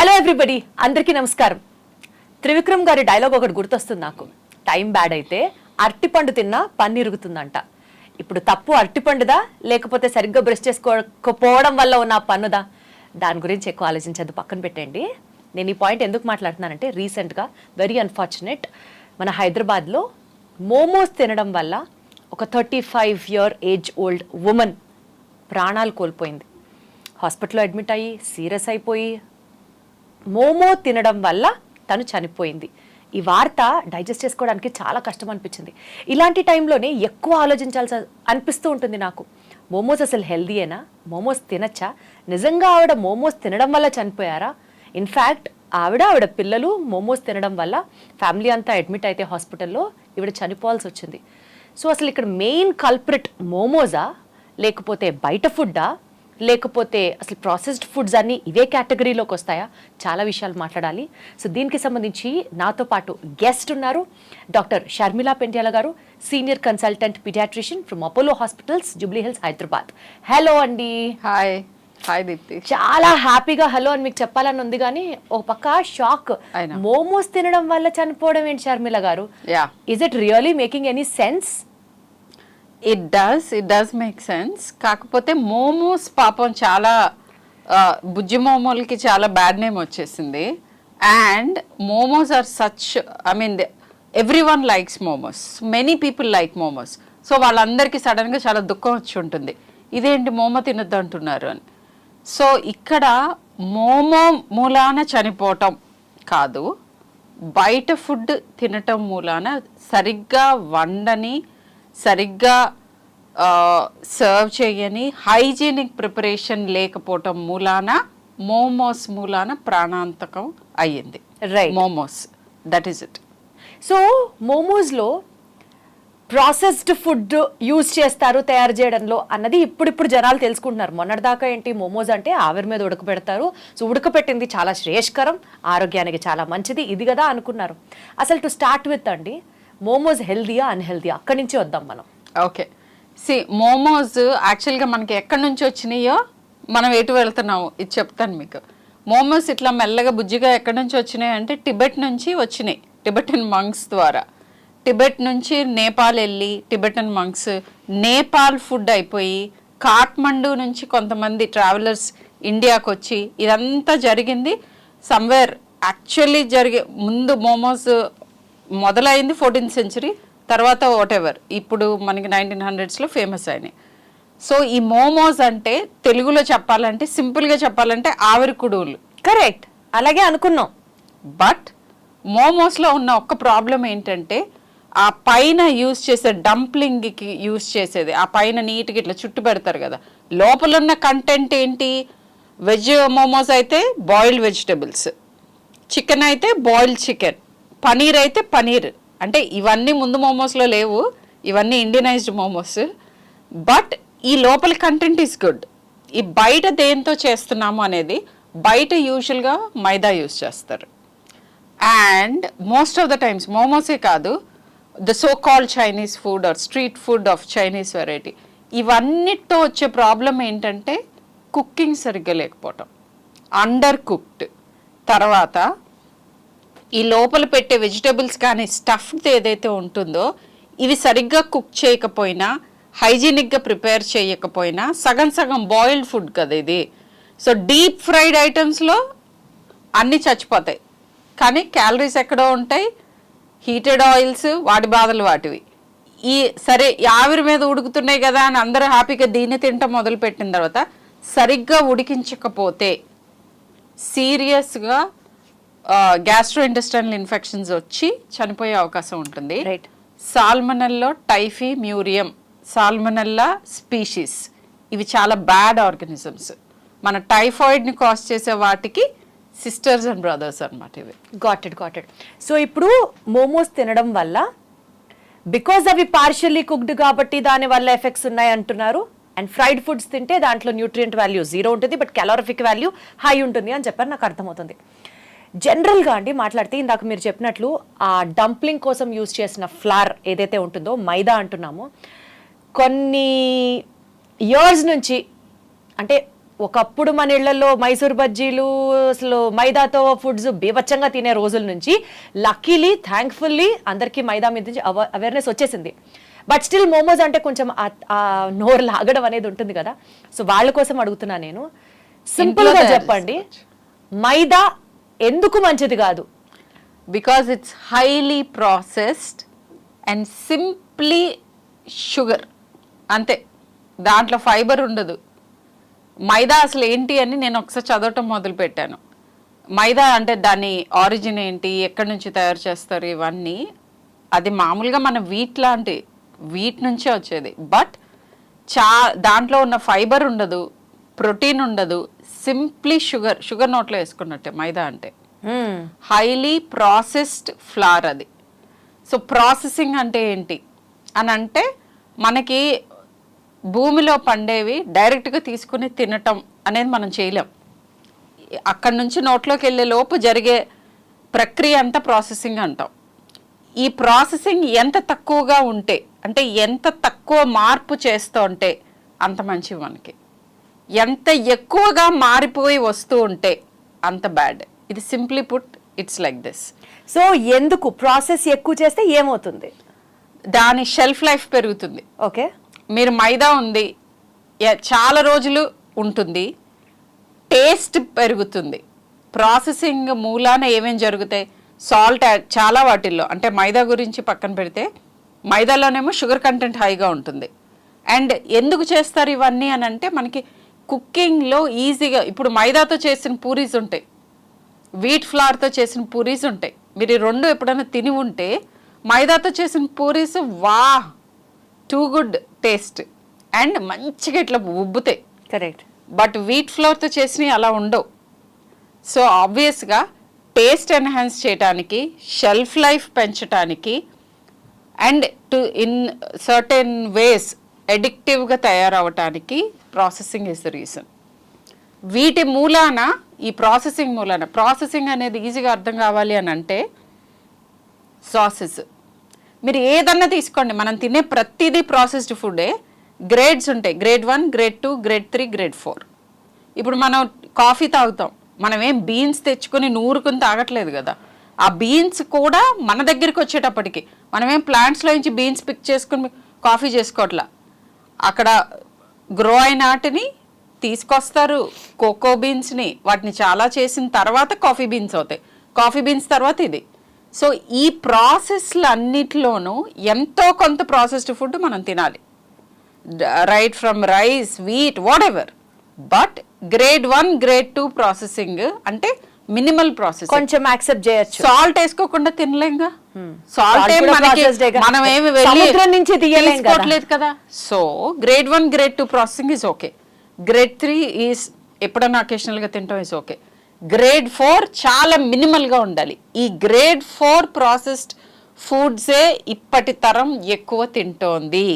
Hello everybody, అందరికీ నమస్కారం. త్రివిక్రమ్ గారి డైలాగ్ ఒకటి గుర్తొస్తుంది నాకు. టైం బ్యాడ్ అయితే అరటిపండు తిన్నా పన్ను ఇరుగుతుందంట. ఇప్పుడు తప్పు అరటిపండుదా లేకపోతే సరిగ్గా బ్రష్ చేసుకోకపోవడం వల్ల ఉన్న పన్నుదా? దాని గురించి ఎక్కువ ఆలోచించద్దు, పక్కన పెట్టండి. నేను ఈ పాయింట్ ఎందుకు మాట్లాడుతున్నానంటే, రీసెంట్గా వెరీ అన్ఫార్చునేట్, మన హైదరాబాద్లో మోమోస్ తినడం వల్ల ఒక 35 year ఏజ్ ఓల్డ్ ఉమెన్ ప్రాణాలు కోల్పోయింది. హాస్పిటల్లో అడ్మిట్ అయ్యి సీరియస్ అయిపోయి మోమో తినడం వల్ల తను చనిపోయింది. ఈ వార్త డైజెస్ట్ చేసుకోవడానికి చాలా కష్టం అనిపించింది. ఇలాంటి టైంలోనే ఎక్కువ ఆలోచించాల్సి అనిపిస్తూ ఉంటుంది నాకు. మోమోస్ అసలు హెల్దీయేనా? మోమోస్ తినచ్చా? నిజంగా ఆవిడ మోమోస్ తినడం వల్ల చనిపోయారా? ఇన్ఫ్యాక్ట్ ఆవిడ పిల్లలు మోమోస్ తినడం వల్ల ఫ్యామిలీ అంతా అడ్మిట్ అయితే హాస్పిటల్లో ఈవిడ చనిపోవాల్సి వచ్చింది. సో అసలు ఇక్కడ మెయిన్ కల్ప్రిట్ మోమోసా, లేకపోతే బయట ఫుడ్డా, లేకపోతే అసలు ప్రాసెస్డ్ ఫుడ్స్ అన్నీ ఇదే కేటగిరీలోకి వస్తాయా? చాలా విషయాలు మాట్లాడాలి. సో దీనికి సంబంధించి నాతో పాటు గెస్ట్ ఉన్నారు. డాక్టర్ షర్మిలా పెంట్యాల గారు, senior consultant paediatrician from Apollo hospitals, Jubilee Hills, Hyderabad. Hello అండి. హాయ్. హాయ్ దీప్తి. చాలా హ్యాపీగా హలో అని మీకు చెప్పాలని ఉంది, కానీ ఒక పక్క షాక్. మోమోస్ తినడం వల్ల చనిపోవడం ఏంటి షర్మిల గారు? Is it really making any sense? It does make sense. కాకపోతే మోమోస్ పాపం చాలా బుజ్జి మోమోలకి చాలా బ్యాడ్ నేమ్ వచ్చేసింది. And momos are such, I mean everyone likes momos, many people like momos. So వాళ్ళందరికీ సడన్గా చాలా దుఃఖం వచ్చి ఉంటుంది, ఇదేంటి మోమో తినొద్దు అంటున్నారు అని. సో ఇక్కడ మోమో మూలాన చనిపోవటం కాదు, బయట ఫుడ్ తినటం మూలాన సరిగ్గా వండని, సరిగ్గా సర్వ్ చేయని, హైజీనిక్ ప్రిపరేషన్ లేకపోవటం మూలాన మోమోస్ మూలాన ప్రాణాంతకం అయ్యింది. Right, momos, that is it. So మోమోస్లో ప్రాసెస్డ్ ఫుడ్ యూజ్ చేస్తారు తయారు చేయడంలో అన్నది ఇప్పుడు జనాలు తెలుసుకుంటున్నారు. మొన్నటిదాకా ఏంటి, మోమోస్ అంటే ఆవిరి మీద ఉడకబెడతారు, సో ఉడకబెట్టింది చాలా శ్రేయస్కరం, ఆరోగ్యానికి చాలా మంచిది, ఇది కదా అనుకున్నారు. అసలు టు స్టార్ట్ విత్ అండి, మోమోస్ హెల్దీయా అన్హెల్దీయా? అక్కడి నుంచి వద్దాం మనం. ఓకే, మోమోస్ యాక్చువల్గా మనకి ఎక్కడి నుంచి వచ్చినాయో, మనం ఎటు వెళ్తున్నాము ఇది చెప్తాను మీకు. మోమోస్ ఇట్లా మెల్లగా బుజ్జిగా ఎక్కడి నుంచి వచ్చినాయి అంటే టిబెట్ నుంచి వచ్చినాయి, టిబెటన్ మంక్స్ ద్వారా. టిబెట్ నుంచి నేపాల్ వెళ్ళి టిబెటన్ మంక్స్ నేపాల్ ఫుడ్ అయిపోయి, కాఠ్మండూ నుంచి కొంతమంది ట్రావెలర్స్ ఇండియాకి వచ్చి, ఇదంతా జరిగింది సమ్వేర్. యాక్చువల్లీ ముందు మోమోస్ మొదలైంది 14th century, తర్వాత వాటెవర్ ఇప్పుడు మనకి 1900s ఫేమస్ అయినాయి. సో ఈ మోమోస్ అంటే తెలుగులో చెప్పాలంటే, సింపుల్గా చెప్పాలంటే ఆవిరి కుడువులు. కరెక్ట్, అలాగే అనుకున్నాం. బట్ మోమోస్లో ఉన్న ఒక్క ప్రాబ్లం ఏంటంటే, ఆ పైన యూజ్ చేసే డంప్లింగ్కి యూజ్ చేసేది, ఆ పైన నీట్గా ఇట్లా చుట్టు పెడతారు కదా, లోపల ఉన్న కంటెంట్ ఏంటి? వెజ్ మోమోస్ అయితే బాయిల్డ్ వెజిటబుల్స్, చికెన్ అయితే బాయిల్డ్ చికెన్, పనీర్ అయితే పనీర్. అంటే ఇవన్నీ ముందు మోమోస్లో లేవు, ఇవన్నీ ఇండియనైజ్డ్ మోమోస్. బట్ ఈ లోపల కంటెంట్ ఈస్ గుడ్. ఈ బయట దేంతో చేస్తున్నాము అనేది, బయట యూజువల్గా మైదా యూజ్ చేస్తారు. And most of the times మోమోసే కాదు, the so called Chinese food or street food of Chinese variety, ఇవన్నిటితో వచ్చే ప్రాబ్లం ఏంటంటే కుకింగ్ సరిగ్గా లేకపోవటం, అండర్ కుక్డ్. తర్వాత ఈ లోపల పెట్టే వెజిటబుల్స్ కానీ స్టఫ్ ఏదైతే ఉంటుందో, ఇవి సరిగ్గా కుక్ చేయకపోయినా, హైజీనిక్గా ప్రిపేర్ చేయకపోయినా, సగం సగం బాయిల్డ్ ఫుడ్ కదా ఇది. సో డీప్ ఫ్రైడ్ ఐటమ్స్లో అన్నీ చచ్చిపోతాయి, కానీ క్యాలరీస్ ఎక్కడో ఉంటాయి. హీటెడ్ ఆయిల్స్, వాటి బాధలు వాటివి. ఈ సరే ఆవిరి మీద ఉడుకుతున్నాయి కదా అని అందరూ హ్యాపీగా దీన్ని తింటాం మొదలుపెట్టిన తర్వాత, సరిగ్గా ఉడికించకపోతే సీరియస్గా గ్యాస్ట్రోఇంటెస్టైనల్ ఇన్ఫెక్షన్స్ వచ్చి చనిపోయే అవకాశం ఉంటుంది. Right. Salmonella typhimurium, salmonella species, ఇవి చాలా బ్యాడ్ ఆర్గానిజమ్స్. మన టైఫాయిడ్ని కాజ్ చేసే వాటికి సిస్టర్స్ అండ్ బ్రదర్స్ అనమాట ఇవి. Got it. సో ఇప్పుడు మోమోస్ తినడం వల్ల, బికాజ్ అవి పార్షియల్లీ కుక్డ్ కాబట్టి దాని వల్ల ఎఫెక్ట్స్ ఉన్నాయి అంటున్నారు. అండ్ ఫ్రైడ్ ఫుడ్స్ తింటే దాంట్లో న్యూట్రియంట్ వాల్యూ 0 ఉంటుంది, బట్ క్యాలోరిఫిక్ వాల్యూ హై ఉంటుంది అని చెప్పారు. నాకు అర్థమవుతుంది. జనరల్గా అండి మాట్లాడితే, ఇందాక మీరు చెప్పినట్లు ఆ డంప్లింగ్ కోసం యూజ్ చేసిన ఫ్లార్ ఏదైతే ఉంటుందో, మైదా అంటున్నామో, కొన్ని ఇయర్స్ నుంచి, అంటే ఒకప్పుడు మన ఇళ్లలో మైసూర్ బజ్జీలు అసలు మైదాతో ఫుడ్స్ బీభత్సంగా తినే రోజుల నుంచి లక్కీలీ థ్యాంక్ఫుల్లీ అందరికీ మైదా మీద నుంచి అవేర్నెస్ వచ్చేసింది. బట్ స్టిల్ మోమోస్ అంటే కొంచెం ఆ నోరు లాగడం అనేది ఉంటుంది కదా. సో వాళ్ళ కోసం అడుగుతున్నా నేను, సింపుల్ గా చెప్పండి, మైదా ఎందుకు మంచిది కాదు? Because it's highly processed and simply sugar, అంతే. దాంట్లో ఫైబర్ ఉండదు. మైదా అసలు ఏంటి అని నేను ఒకసారి చదవటం మొదలు పెట్టాను. మైదా అంటే దాని ఆరిజిన్ ఏంటి, ఎక్కడి నుంచి తయారు చేస్తారు, ఇవన్నీ. అది మామూలుగా మన వీట్ నుంచే వచ్చేది. బట్ దాంట్లో ఉన్న ఫైబర్ ఉండదు, ప్రోటీన్ ఉండదు, సింప్లీ షుగర్ నోట్లో వేసుకున్నట్టే మైదా అంటే. హైలీ ప్రాసెస్డ్ ఫ్లార్ అది. సో ప్రాసెసింగ్ అంటే ఏంటి అని అంటే, మనకి భూమిలో పండేవి డైరెక్ట్గా తీసుకుని తినటం అనేది మనం చేయలేం. అక్కడి నుంచి నోట్లోకి వెళ్ళే లోపు జరిగే ప్రక్రియ అంతా ప్రాసెసింగ్ అంటాం. ఈ ప్రాసెసింగ్ ఎంత తక్కువగా ఉంటే, అంటే ఎంత తక్కువ మార్పు చేస్తూ ఉంటే అంత మంచిది మనకి. ఎంత ఎక్కువగా మారిపోయి వస్తూ ఉంటే అంత బ్యాడ్. ఇది simply put it's like this. So ఎందుకు ప్రాసెస్ ఎక్కువ చేస్తే ఏమవుతుంది? దాని షెల్ఫ్ లైఫ్ పెరుగుతుంది. ఓకే, మీరు మైదా ఉంది, చాలా రోజులు ఉంటుంది, టేస్ట్ పెరుగుతుంది. ప్రాసెసింగ్ మూలాన ఏమేమి జరుగుతాయి? సాల్ట్ యాడ్, చాలా వాటిల్లో. అంటే మైదా గురించి పక్కన పెడితే, మైదాలోనేమో షుగర్ కంటెంట్ హైగా ఉంటుంది. అండ్ ఎందుకు చేస్తారు ఇవన్నీ అని అంటే, మనకి కుకింగ్లో ఈజీగా, ఇప్పుడు మైదాతో చేసిన పూరీస్ ఉంటాయి, వీట్ ఫ్లార్తో చేసిన పూరీస్ ఉంటాయి. మీరు ఈ రెండు ఎప్పుడైనా తిని ఉంటే, మైదాతో చేసిన puris too good taste and మంచిగా ఇట్లా ఉబ్బుతాయి. కరెక్ట్. బట్ వీట్ ఫ్లోర్తో చేసినవి అలా ఉండవు. సో ఆబ్వియస్గా టేస్ట్ ఎన్హాన్స్ చేయడానికి, షెల్ఫ్ లైఫ్ పెంచడానికి, అండ్ ఇన్ సర్టెన్ వేస్ ఎడిక్టివ్గా తయారవటానికి ప్రాసెసింగ్ ఇస్ ద రీజన్. వీటి మూలాన, ఈ ప్రాసెసింగ్ మూలాన, ప్రాసెసింగ్ అనేది ఈజీగా అర్థం కావాలి అని అంటే, సాసెస్ మీరు ఏదన్నా తీసుకోండి, మనం తినే ప్రతిదీ ప్రాసెస్డ్ ఫుడ్డే. గ్రేడ్స్ ఉంటాయి, గ్రేడ్ 1, గ్రేడ్ 2, గ్రేడ్ 3, గ్రేడ్ 4. ఇప్పుడు మనం కాఫీ తాగుతాం, మనం ఏం బీన్స్ తెచ్చుకొని నూరుకుని తాగట్లేదు కదా. ఆ బీన్స్ కూడా మన దగ్గరికి వచ్చేటప్పటికి, మనమేం ప్లాంట్స్లో నుంచి బీన్స్ పిక్ చేసుకుని కాఫీ చేసుకోవట్లా. అక్కడ గ్రో అయిన వాటిని తీసుకొస్తారు, కోకో బీన్స్ని, వాటిని చాలా చేసిన తర్వాత కాఫీ బీన్స్ అవుతాయి. కాఫీ బీన్స్ తర్వాత ఇది. సో ఈ ప్రాసెస్లు అన్నిటిలోనూ ఎంతో కొంత ప్రాసెస్డ్ ఫుడ్ మనం తినాలి, right from rice, wheat, what ever. But grade 1, grade 2 processing అంటే మినిమల్ ప్రాసెస్, కొంచెం యాక్సెప్ట్ చేయొచ్చు. సాల్ట్ వేసుకోకుండా తినలేంగా. సాల్ట్ మనం ఏమి తీసుకోవట్లేదు కదా. So grade 1, grade 2 processing is okay. Grade 3 is ఎప్పుడన్నా అకేషనల్గా తింటాం ఈజ్ ఓకే. గ్రేడ్ 4 చాలా మినిమల్గా ఉండాలి. ఈ గ్రేడ్ 4 ప్రాసెస్డ్ ఫుడ్సే ఇప్పటి తరం ఎక్కువ తింటోంది.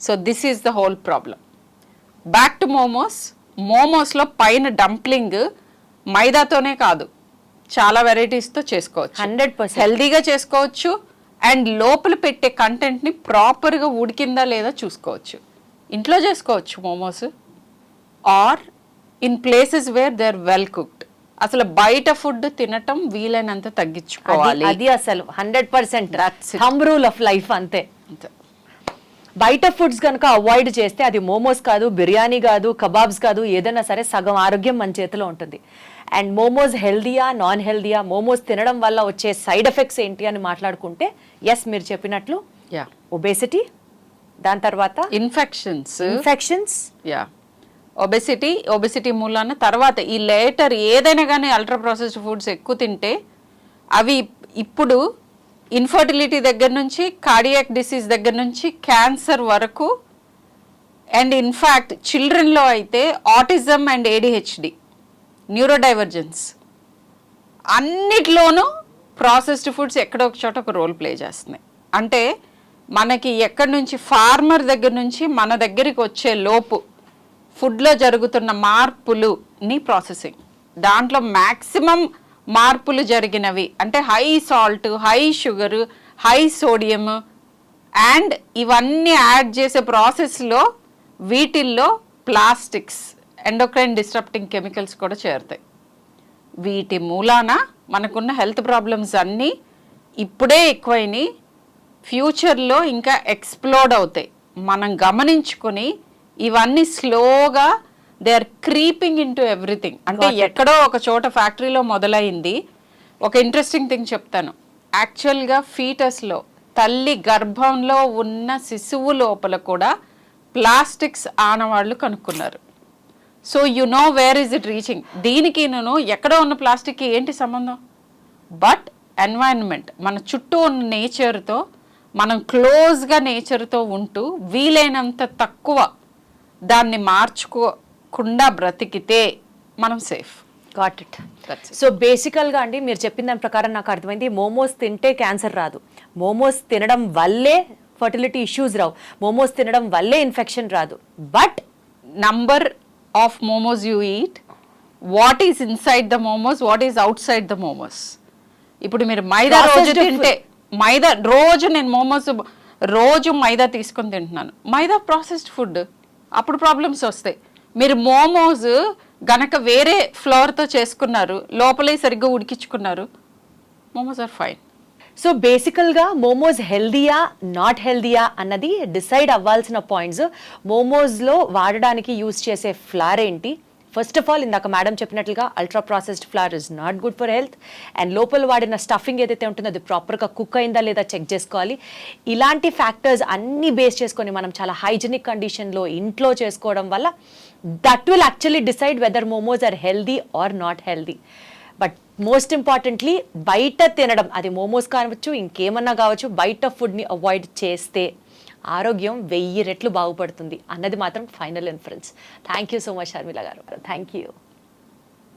So this is the whole problem. Back to momos. మోమోస్లో పైన డంప్లింగ్ మైదాతోనే కాదు, చాలా వెరైటీస్తో చేసుకోవచ్చు. 100% హెల్దీగా చేసుకోవచ్చు. అండ్ లోపల పెట్టే కంటెంట్ని ప్రాపర్గా ఉడికిందా లేదా చూసుకోవచ్చు. ఇంట్లో చేసుకోవచ్చు momos, or in places where they are well cooked. అసలు బయట ఫుడ్ తినటం వీలైనంత తగ్గించుకోవాలి. అది అసలు 100% థంబ్ రూల్ ఆఫ్ లైఫ్. అంతే. బయట ఫుడ్స్ కనుక అవాయిడ్ చేస్తే, అది మోమోస్ కాదు, బిర్యానీ కాదు, కబాబ్స్ కాదు, ఏదైనా సరే సగం ఆరోగ్యం మన చేతిలో ఉంటుంది. అండ్ మోమోస్ హెల్దీయా, నాన్ హెల్దీయా, మోమోస్ తినడం వల్ల వచ్చే సైడ్ ఎఫెక్ట్స్ ఏంటి అని మాట్లాడుకుంటే, ఎస్ మీరు చెప్పినట్లు ఒబేసిటీ, దాని తర్వాత ఇన్ఫెక్షన్స్, ఒబెసిటీ మూలాన, తర్వాత ఈ లేటర్ ఏదైనా కానీ అల్ట్రా ప్రాసెస్డ్ ఫుడ్స్ ఎక్కువ తింటే అవి ఇప్పుడు ఇన్ఫర్టిలిటీ దగ్గర నుంచి, కార్డియాక్ డిసీజ్ దగ్గర నుంచి, క్యాన్సర్ వరకు, అండ్ ఇన్ఫ్యాక్ట్ చిల్డ్రన్లో అయితే ఆటిజం అండ్ ADHD, న్యూరోడైవర్జెన్స్, అన్నిట్లోనూ ప్రాసెస్డ్ ఫుడ్స్ ఎక్కడో ఒక చోట ఒక రోల్ ప్లే చేస్తున్నాయి. అంటే మనకి ఎక్కడి నుంచి, ఫార్మర్ దగ్గర నుంచి మన దగ్గరికి వచ్చే లోపు ఫుడ్లో జరుగుతున్న మార్పులుని ప్రాసెసింగ్, దాంట్లో మ్యాక్సిమం మార్పులు జరిగినవి అంటే high salt, high sugar, high sodium, and ఇవన్నీ యాడ్ చేసే ప్రాసెస్లో వీటిల్లో ప్లాస్టిక్స్ ఎండోక్రైన్ డిస్టర్ప్టింగ్ కెమికల్స్ కూడా చేరుతాయి. వీటి మూలాన మనకున్న హెల్త్ ప్రాబ్లమ్స్ అన్నీ ఇప్పుడే ఎక్కువైనాయి, ఫ్యూచర్లో ఇంకా ఎక్స్ప్లోడ్ అవుతాయి. మనం గమనించుకొని ఇవన్నీ స్లోగా they are creeping into everything. అంటే ఎక్కడో ఒక చోట ఫ్యాక్టరీలో మొదలైంది. ఒక ఇంట్రెస్టింగ్ థింగ్ చెప్తాను. యాక్చువల్గా ఫీటస్లో, తల్లి గర్భంలో ఉన్న శిశువు లోపల కూడా ప్లాస్టిక్స్ ఆనవాళ్ళు కనుక్కున్నారు. So you know where is it reaching. దీనికి నేను ఎక్కడో ఉన్న ప్లాస్టిక్కి ఏంటి సంబంధం? బట్ ఎన్వైరన్మెంట్, మన చుట్టూ ఉన్న నేచర్తో మనం క్లోజ్గా నేచర్తో ఉంటూ వీలైనంత తక్కువ దాన్ని మార్చుకోకుండా బ్రతికితే మనం సేఫ్. Got it. సో బేసికల్గా అండి మీరు చెప్పిన దాని ప్రకారం నాకు అర్థమైంది, మోమోస్ తింటే క్యాన్సర్ రాదు, మోమోస్ తినడం వల్లే ఫర్టిలిటీ ఇష్యూస్ రావు, మోమోస్ తినడం వల్లే ఇన్ఫెక్షన్ రాదు. But number of momos you eat, what is inside the momos, what is out side the momos. ఇప్పుడు మీరు మైదా రోజు తింటే, మైదా రోజు నేను మోమోస్ రోజు మైదా తీసుకొని తింటున్నాను, మైదా ప్రాసెస్డ్ ఫుడ్, అప్పుడు ప్రాబ్లమ్స్ వస్తాయి. మీరు మోమోస్ గనక వేరే ఫ్లోర్తో చేసుకున్నారు, లోపలే సరిగ్గా ఉడికించుకున్నారు, మోమోస్ ఆర్ ఫైన్. సో బేసికల్గా మోమోస్ హెల్దీయా నాట్ హెల్దీయా అన్నది డిసైడ్ అవ్వాల్సిన పాయింట్స్. మోమోస్లో వాడడానికి యూజ్ చేసే ఫ్లార్ ఏంటి? ఫస్ట్ ఆఫ్ ఆల్ ఇందాక మేడం చెప్పినట్లుగా ultra processed flower is not good for health. And లోపల వాడిన స్టఫింగ్ ఏదైతే ఉంటుందో అది ప్రాపర్గా కుక్ అయిందా లేదా చెక్ చేసుకోవాలి. ఇలాంటి ఫ్యాక్టర్స్ అన్నీ బేస్ చేసుకొని మనం చాలా హైజెనిక్ కండిషన్లో ఇంట్లో చేసుకోవడం వల్ల that will actually decide whether momos are healthy or not healthy. But most importantly బయట తినడం, అది మోమోస్ కావచ్చు ఇంకేమన్నా కావచ్చు, బయట ఫుడ్ని అవాయిడ్ చేస్తే ఆరోగ్యం 1000 రెట్లు బాగుపడుతుంది అన్నది మాత్రం final inference. Thank you so much Sharmila గారు. Thank you.